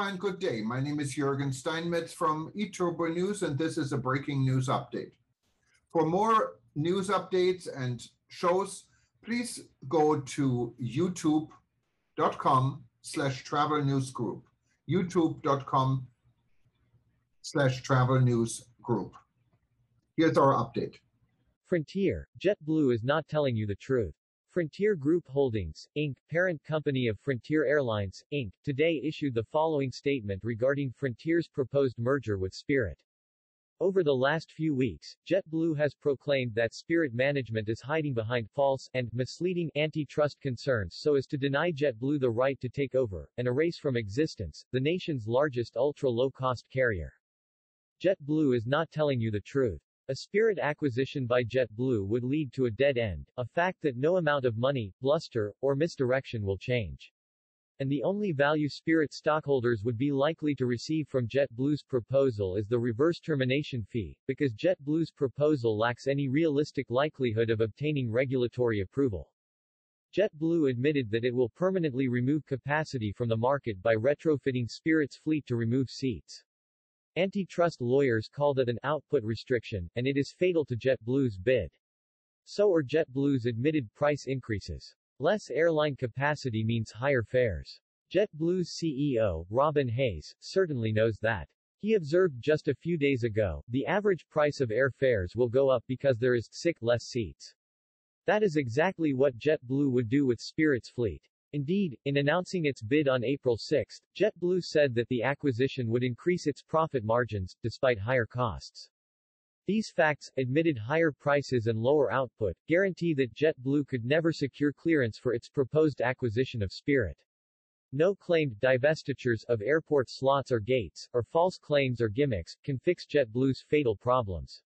and good day. My name is Jürgen Steinmetz from eTurboNews, and this is a breaking news update. For more news updates and shows, please go to youtube.com/travel news group. youtube.com/travel news group. Here's our update. Frontier, JetBlue is not telling you the truth. Frontier Group Holdings, Inc., parent company of Frontier Airlines, Inc., today issued the following statement regarding Frontier's proposed merger with Spirit. Over the last few weeks, JetBlue has proclaimed that Spirit management is hiding behind false and misleading antitrust concerns so as to deny JetBlue the right to take over and erase from existence the nation's largest ultra-low-cost carrier. JetBlue is not telling you the truth. A Spirit acquisition by JetBlue would lead to a dead end, a fact that no amount of money, bluster, or misdirection will change. And the only value Spirit stockholders would be likely to receive from JetBlue's proposal is the reverse termination fee, because JetBlue's proposal lacks any realistic likelihood of obtaining regulatory approval. JetBlue admitted that it will permanently remove capacity from the market by retrofitting Spirit's fleet to remove seats. Antitrust lawyers call that an output restriction, and it is fatal to JetBlue's bid. So are JetBlue's admitted price increases. Less airline capacity means higher fares. JetBlue's CEO, Robin Hayes, certainly knows that. He observed just a few days ago, the average price of air fares will go up because there is less seats. That is exactly what JetBlue would do with Spirit's fleet. Indeed, in announcing its bid on April 6, JetBlue said that the acquisition would increase its profit margins, despite higher costs. These facts, admitted higher prices and lower output, guarantee that JetBlue could never secure clearance for its proposed acquisition of Spirit. No claimed divestitures of airport slots or gates, or false claims or gimmicks, can fix JetBlue's fatal problems.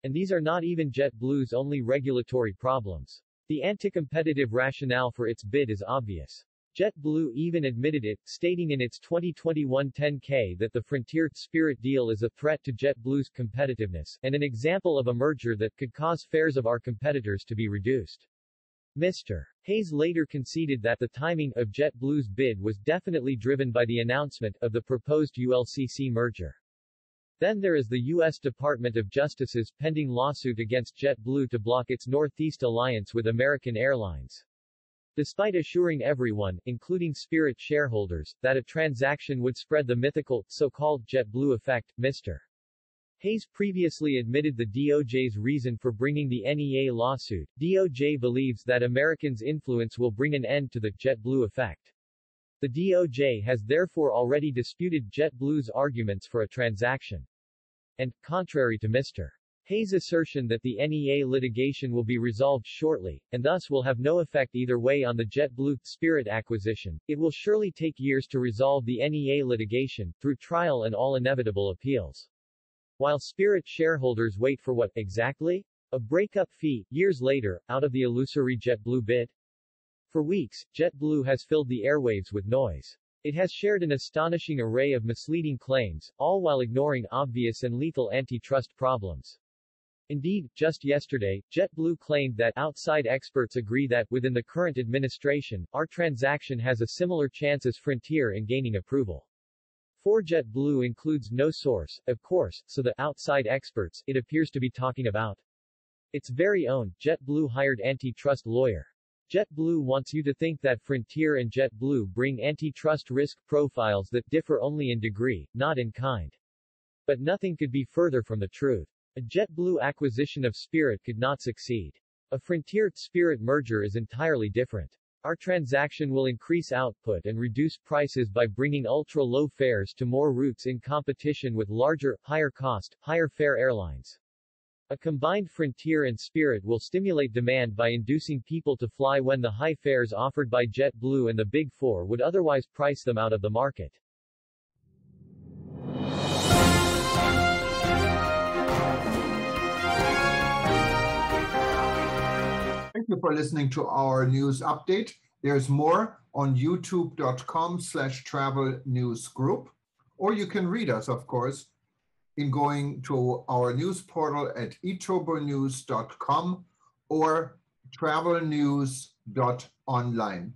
And these are not even JetBlue's only regulatory problems. The anti-competitive rationale for its bid is obvious. JetBlue even admitted it, stating in its 2021 10-K that the Frontier-Spirit deal is a threat to JetBlue's competitiveness, and an example of a merger that could cause fares of our competitors to be reduced. Mr. Hayes later conceded that the timing of JetBlue's bid was definitely driven by the announcement of the proposed ULCC merger. Then there is the U.S. Department of Justice's pending lawsuit against JetBlue to block its Northeast alliance with American Airlines. Despite assuring everyone, including Spirit shareholders, that a transaction would spread the mythical, so-called JetBlue effect, Mr. Hayes previously admitted the DOJ's reason for bringing the NEA lawsuit. DOJ believes that Americans' influence will bring an end to the JetBlue effect. The DOJ has therefore already disputed JetBlue's arguments for a transaction. And, contrary to Mr. Hayes' assertion that the NEA litigation will be resolved shortly, and thus will have no effect either way on the JetBlue-Spirit acquisition, it will surely take years to resolve the NEA litigation, through trial and all inevitable appeals. While Spirit shareholders wait for what, exactly? A breakup fee, years later, out of the illusory JetBlue bid? For weeks, JetBlue has filled the airwaves with noise. It has shared an astonishing array of misleading claims, all while ignoring obvious and lethal antitrust problems. Indeed, just yesterday, JetBlue claimed that outside experts agree that, within the current administration, our transaction has a similar chance as Frontier in gaining approval. For JetBlue includes no source, of course, so the outside experts it appears to be talking about its very own JetBlue hired antitrust lawyer. JetBlue wants you to think that Frontier and JetBlue bring antitrust risk profiles that differ only in degree, not in kind. But nothing could be further from the truth. A JetBlue acquisition of Spirit could not succeed. A Frontier-Spirit merger is entirely different. Our transaction will increase output and reduce prices by bringing ultra-low fares to more routes in competition with larger, higher-cost, higher-fare airlines. A combined Frontier and Spirit will stimulate demand by inducing people to fly when the high fares offered by JetBlue and the Big Four would otherwise price them out of the market. Thank you for listening to our news update. There's more on youtube.com/travel news group, or you can read us, of course, in going to our news portal at eTurboNews.com or travelnews.online.